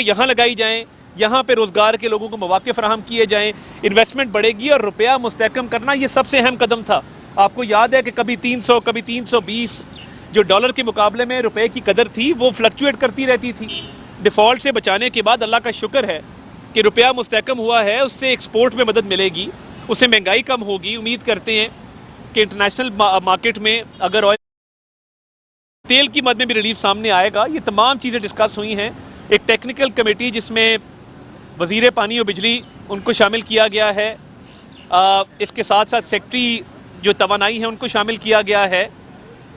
यहाँ लगाई जाएं, यहाँ पे रोज़गार के लोगों को मौके फराहम किए जाएं, इन्वेस्टमेंट बढ़ेगी और रुपया मुस्तहकम करना ये सबसे अहम कदम था। आपको याद है कि कभी 300 कभी 320 जो डॉलर के मुकाबले में रुपए की कदर थी वो फ्लक्चुएट करती रहती थी। डिफ़ॉल्ट से बचाने के बाद अल्लाह का शुक्र है कि रुपया मुस्तहकम हुआ है, उससे एक्सपोर्ट में मदद मिलेगी, उससे महंगाई कम होगी। उम्मीद करते हैं कि इंटरनेशनल मार्केट में अगर ऑयल तेल की मद में भी रिलीफ सामने आएगा। ये तमाम चीज़ें डिस्कस हुई हैं। एक टेक्निकल कमेटी जिसमें वज़ीर पानी और बिजली उनको शामिल किया गया है, इसके साथ साथ सेक्रेटरी जो तवानाई है उनको शामिल किया गया है।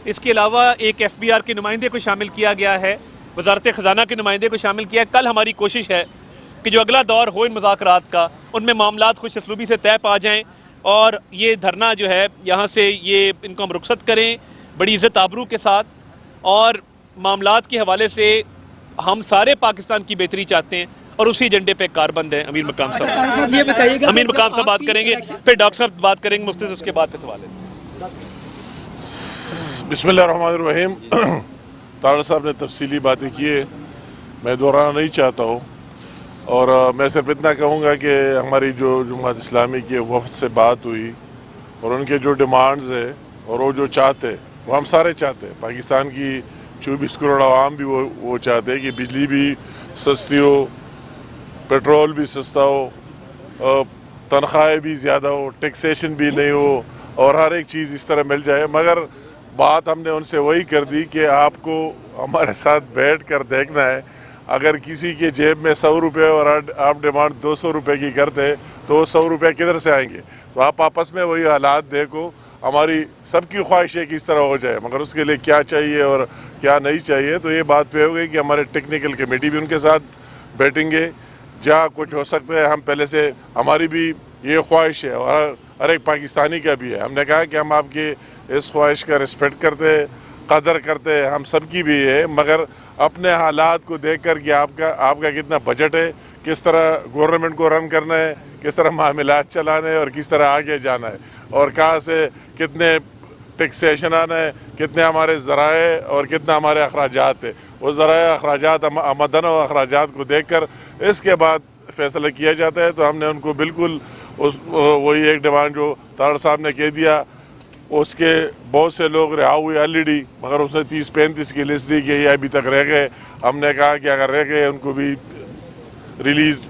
इसके अलावा एक FBR के नुमाइंदे को शामिल किया गया है, वजारत ख़जाना के नुमाइंदे को शामिल किया है। कल हमारी कोशिश है कि जो अगला दौर हो इन मुज़ाकरात का, उनमें मामलात खुशअस्लूबी से तय पा जाएँ और ये धरना जो है यहाँ से ये इनको हम रुखसत करें बड़ी इज़्ज़त आबरू के साथ। और मामलात के हवाले से हम सारे पाकिस्तान की बेहतरी चाहते हैं और उसी एजेंडे पे कारबंद हैं। अमीर मकाम साहब, ये बताइएगा, अमीर मकाम साहब बात करेंगे, फिर डॉक्टर साहब बात करेंगे, मुफ्ती से उसके बाद पे सवाल है। बिस्मिल्लाहिर्रहमानिर्रहीम। तारड़ साहब ने तफसीली बातें की है, मैं दोहराना नहीं चाहता हूँ। और मैं सिर्फ इतना कहूँगा कि हमारी जो जमात इस्लामी की वफ़द से बात हुई और उनके जो डिमांड्स है और वो जो चाहते हैं वो हम सारे चाहते हैं। पाकिस्तान की 24 करोड़ आवाम भी वो चाहते हैं कि बिजली भी सस्ती हो, पेट्रोल भी सस्ता हो, तनख्वाहें भी ज़्यादा हो, टैक्सेशन भी नहीं हो और हर एक चीज़ इस तरह मिल जाए। मगर बात हमने उनसे वही कर दी कि आपको हमारे साथ बैठ कर देखना है। अगर किसी के जेब में 100 रुपये और आप डिमांड 200 रुपये की करते तो वो 100 रुपये किधर से आएंगे? तो आप आपस में वही हालात देखो। हमारी सबकी ख्वाहिश है कि इस तरह हो जाए, मगर उसके लिए क्या चाहिए और क्या नहीं चाहिए, तो ये बात तय हो गई कि हमारे टेक्निकल कमेटी भी उनके साथ बैठेंगे। जहाँ कुछ हो सकता है हम पहले से, हमारी भी ये ख्वाहिश है और हर एक पाकिस्तानी का भी है। हमने कहा कि हम आपकी इस ख्वाहिश का रिस्पेक्ट करते हैं, कदर करते हैं, हम सबकी भी है, मगर अपने हालात को देख कर कि आपका कितना बजट है, किस तरह गवर्नमेंट को रन करना है, किस तरह मामलात चलाना है और किस तरह आगे जाना है और कहाँ से कितने टैक्सेशन आना है, कितने हमारे ज़राए और कितना हमारे अखराजात है। वो ज़राए अखराजात आमदन और अखराजात को देख कर इसके बाद फ़ैसला किया जाता है। तो हमने उनको बिल्कुल वही एक डिमांड जो तारड़ साहब ने कह दिया, उसके बहुत से लोग रिहा हुए ऑलरेडी, मगर उसने 30-35 की लिस्ट दी कि ये अभी तक रह गए। हमने कहा कि अगर रह गए उनको भी रिलीज़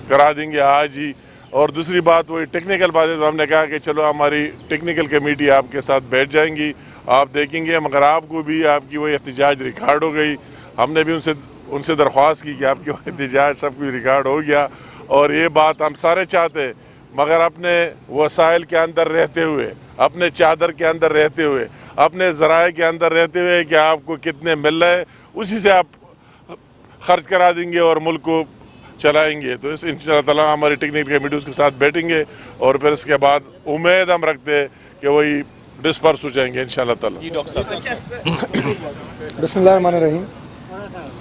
करा देंगे आज ही। और दूसरी बात वही टेक्निकल बात है, तो हमने कहा कि चलो हमारी टेक्निकल कमेटी आपके साथ बैठ जाएंगी, आप देखेंगे, मगर आपको भी आपकी वही एहतजाज रिकॉर्ड हो गई। हमने भी उनसे दरख्वास्त की कि आपकी वही एहतजाज सब कुछ रिकॉर्ड हो गया और ये बात हम सारे चाहते हैं, मगर अपने वसाइल के अंदर रहते हुए, अपने चादर के अंदर रहते हुए, अपने ज़राए के अंदर रहते हुए कि आपको कितने मिल रहे उसी से आप खर्च करा देंगे और मुल्क को चलाएंगे। तो इस इंशाअल्लाह ताला हमारी टेक्निकल कमेटी उसके साथ बैठेंगे और फिर इसके बाद उम्मीद हम रखते हैं कि वही डिस्पर्स हो जाएंगे इंशाअल्लाह ताला। बिस्मिल्लाहिर्रहमानिर्रहीम।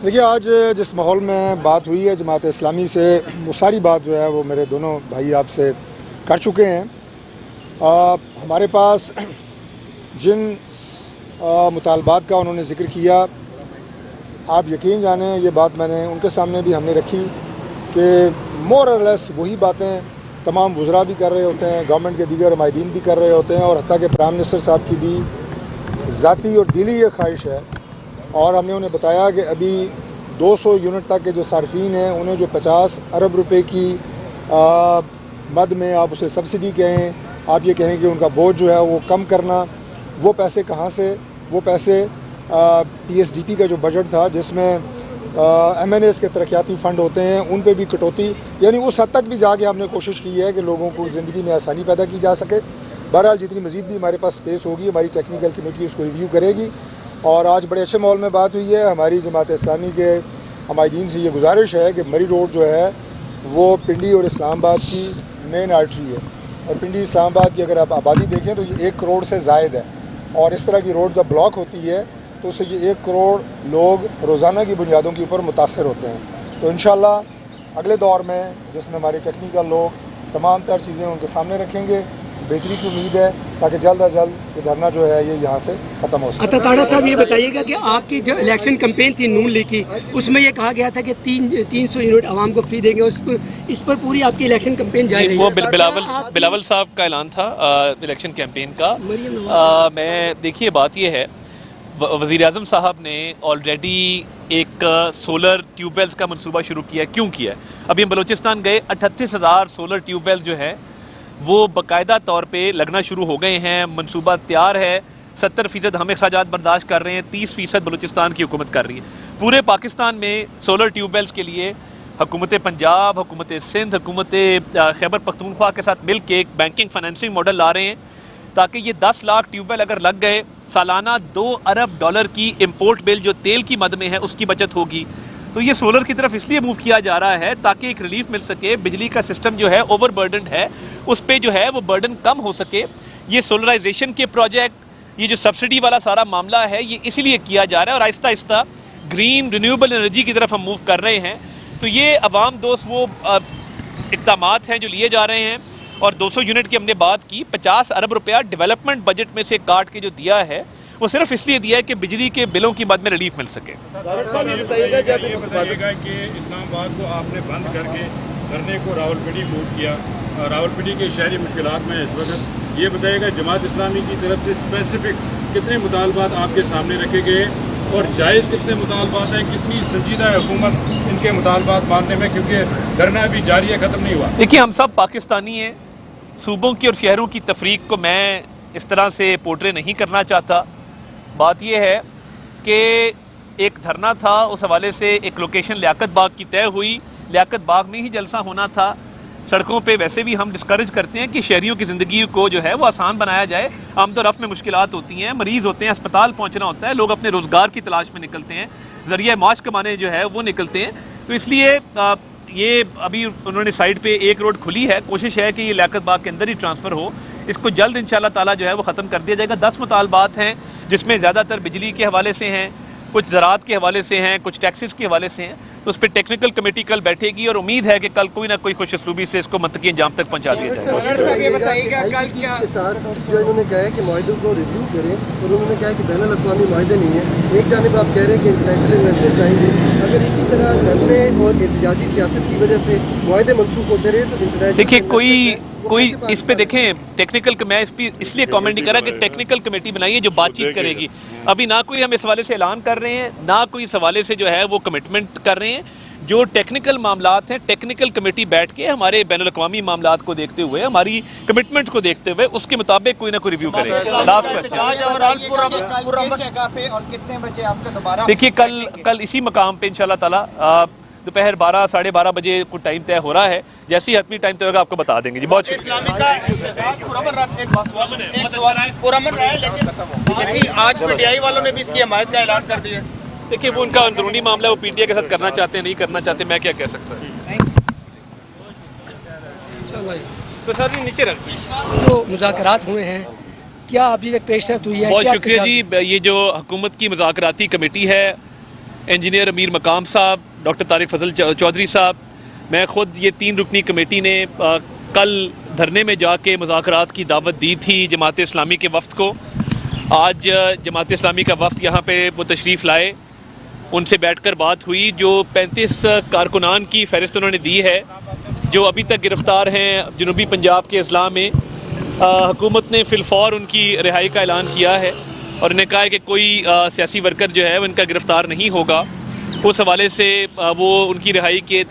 देखिए, आज जिस माहौल में बात हुई है जमात इस्लामी से, वो सारी बात जो है वो मेरे दोनों भाई आपसे कर चुके हैं। हमारे पास जिन मुतालबात का उन्होंने ज़िक्र किया, आप यकीन जाने ये बात मैंने उनके सामने भी हमने रखी कि मोर और लेस वही बातें तमाम वज़रा भी कर रहे होते हैं, गवर्नमेंट के दीगर माहिदीन भी कर रहे होते हैं और हत्ता के प्राइम मिनिस्टर साहब की भी ज़ाती और दिली ये ख्वाहिश है। और हमने उन्हें बताया कि अभी 200 यूनिट तक के जो सार्फिन हैं उन्हें जो 50 अरब रुपए की मद में आप उसे सब्सिडी कहें, आप ये कहें कि उनका बोझ जो है वो कम करना, वो पैसे कहाँ से? वो पैसे PSDP का जो बजट था जिसमें MNAs के तरक्याती फ़ंड होते हैं उन पे भी कटौती, यानी उस हद तक भी जाके हमने कोशिश की है कि लोगों को ज़िंदगी में आसानी पैदा की जा सके। बहरहाल जितनी मज़ीद भी हमारे पास स्पेस होगी हमारी टेक्निकल कमेटी उसको रिव्यू करेगी। और आज बड़े अच्छे माहौल में बात हुई है। हमारी जमात इस्लामी के हमायदीन से ये गुजारिश है कि मरी रोड जो है वो पिंडी और इस्लामाबाद की मेन आर्टरी है और पिंडी इस्लामाबाद की अगर आप आबादी देखें तो ये 1 करोड़ से ज़ायद है और इस तरह की रोड जब ब्लॉक होती है तो उससे ये 1 करोड़ लोग रोज़ाना की बुनियादों के ऊपर मुतासर होते हैं। तो इंशाअल्लाह अगले दौर में जिसमें हमारे टेक्निकल लोग तमाम तर चीज़ें उनके सामने रखेंगे, बेहतरी की उम्मीद है ताकि जल्द अज जल्द ये धरना जो है ये यहाँ से ख़त्म हो सके। ताड़ा साहब ये बताइएगा कि आपकी जो इलेक्शन कैंपेन थी नून लीग की, उसमें ये कहा गया था कि 300 यूनिट आवाम को फ्री देंगे, इस पर पूरी आपकी इलेक्शन कैंपेन जारी रही। वो बिलावल साहब का ऐलान था इलेक्शन कैंपेन का। मैं देखिए बात ये है, वज़ीर आज़म साहब ने ऑलरेडी एक सोलर ट्यूबवेल्स का मंसूबा शुरू किया। क्यों किया? अभी हम बलूचिस्तान गए, 38,000 सोलर ट्यूबवेल जो है वो बाकायदा तौर पे लगना शुरू हो गए हैं। मंसूबा तैयार है। 70% हम अखराजात बर्दाश्त कर रहे हैं, 30% बलूचिस्तान की हुकूमत कर रही है। पूरे पाकिस्तान में सोलर ट्यूबवेल्स के लिए हुकूमत पंजाब, हुकूमत सिंध, हुकूमत खैबर पख्तूनख्वा के साथ मिल के एक बैंकिंग फाइनेंसिंग मॉडल ला रहे हैं ताकि ये 10 लाख ट्यूबवेल अगर लग गए, सालाना $2 अरब की इम्पोर्ट बिल जो तेल की मद में है उसकी बचत होगी। तो ये सोलर की तरफ इसलिए मूव किया जा रहा है ताकि एक रिलीफ मिल सके। बिजली का सिस्टम जो है ओवरबर्डन्ड है, उस पर जो है वो बर्डन कम हो सके। ये सोलराइजेशन के प्रोजेक्ट, ये जो सब्सिडी वाला सारा मामला है, ये इसीलिए किया जा रहा है और Aahista Aahista green renewable energy की तरफ हम मूव कर रहे हैं। तो ये अवाम दोस्त वो इक़दामात हैं जो लिए जा रहे हैं। और 200 यूनिट की हमने बात की, 50 अरब रुपया डेवलपमेंट बजट में से काट के जो दिया है वो सिर्फ इसलिए दिया है कि बिजली के बिलों की मद में रिलीफ मिल सके। ये बताइएगा कि इस्लामाबाद को आपने बंद करके धरने को रावलपिंडी मूव किया, रावलपिंडी के शहरी मुश्किलात में इस वक्त ये बताइएगा जमात इस्लामी की तरफ से स्पेसिफिक कितने मुतालबात आपके सामने रखे गए और जायज़ कितने मुतालबात हैं, कितनी संजीदा है हुकूमत इनके मुतालबात मानने में, क्योंकि धरना अभी जारी है, ख़त्म नहीं हुआ। देखिए हम सब पाकिस्तानी हैं, सूबों की और शहरों की तफरीक को मैं इस तरह से पोर्ट्रे नहीं करना चाहता। बात यह है कि एक धरना था, उस हवाले से एक लोकेशन लियाकत बाग की तय हुई, लियाकत बाग में ही जलसा होना था। सड़कों पे वैसे भी हम डिस्करेज करते हैं कि शहरियों की ज़िंदगी को जो है वो आसान बनाया जाए। आम तो रफ में मुश्किलात होती हैं, मरीज़ होते हैं, अस्पताल पहुंचना होता है, लोग अपने रोज़गार की तलाश में निकलते हैं, ज़रिया माश कमाने जो है वो निकलते हैं। तो इसलिए ये अभी उन्होंने साइड पे एक रोड खुली है, कोशिश है कि ये लियाकत बाग के अंदर ही ट्रांसफ़र हो। इसको जल्द इंशाल्लाह ताला जो है वो ख़त्म कर दिया जाएगा। 10 मुतालबात हैं जिसमें ज़्यादातर बिजली के हवाले से हैं, कुछ ज़राअत के हवाले से हैं, कुछ टैक्सेस के हवाले से हैं। तो उस पर टेक्निकल कमेटी कल बैठेगी और उम्मीद है कि कल कोई ना कोई खुशअस्लूबी से इसको मंतकी अंजाम तक पहुँचा दिया जाएगा। उन्होंने कहा है कि माहिदों को रिव्यू करें और उन्होंने कहा कि बैनुल अक़वामी माहिदे नहीं है। एक जानिब आप कह रहे हैं कि इंटरनेशनल इन्वेस्टर्स आएंगे, अगर इसी तरह धरने और एहतजाजी सियासत की वजह से माहिदे मनसूख होते रहे तो इंटरनेशनल देखिए कोई इस पे देखें टेक्निकल, मैं इस पर इसलिए कमेंट नहीं कर रहा कि टेक्निकल कमेटी बनाई है जो बातचीत करेगी। अभी ना कोई हम इस हवाले से ऐलान कर रहे हैं, ना कोई इस हवाले से जो है वो कमिटमेंट कर रहे हैं। जो टेक्निकल मामलात हैं, टेक्निकल कमेटी बैठ के हमारे बैनुल अक़वामी मामलात को देखते हुए, हमारी कमिटमेंट को देखते हुए उसके मुताबिक कोई ना कोई रिव्यू करेगा। लास्ट क्वेश्चन, देखिए कल इसी मकाम पे इंशाल्लाह ताला दोपहर 12 साढ़े 12 बजे को टाइम तय हो रहा है। जैसे ही हतमी टाइम तय होगा आपको बता देंगे जी। बहुत शुक्रिया। आज पीटीआई वालों ने भी इसकी हमायत का ऐलान कर दिया। देखिए वो उनका अंदरूनी मामला है, वो पीटीआई के साथ करना चाहते हैं, नहीं करना चाहते, मैं क्या कह सकता हूँ। तो सर ये नीचे रख जो मुज़ाकरात हुए हैं, क्या अभी तक पेशरफ्त हुई है? बहुत शुक्रिया जी। ये जो हुकूमत की मुज़ाकराती कमेटी है, इंजीनियर अमीर मकाम साहब, डॉक्टर तारिक फजल चौधरी साहब, मैं ख़ुद ये 3 रुकनी कमेटी ने कल धरने में जाके मुज़ाकरात की दावत दी थी जमात इस्लामी के वफ़द को। आज जमात इस्लामी का वफ़द यहाँ पे वो तशरीफ़ लाए, उनसे बैठकर बात हुई। जो 35 कारकुनान की फ़हरिस्त उन्होंने दी है जो अभी तक गिरफ़्तार हैं जनूबी पंजाब के अज़ला में, हुकूमत ने फ़िलफ़ौर उनकी रिहाई का ऐलान किया है और उन्हें कहा है कि कोई सियासी वर्कर जो है उनका गिरफ़्तार नहीं होगा। उस हवाले से वो उनकी रिहाई के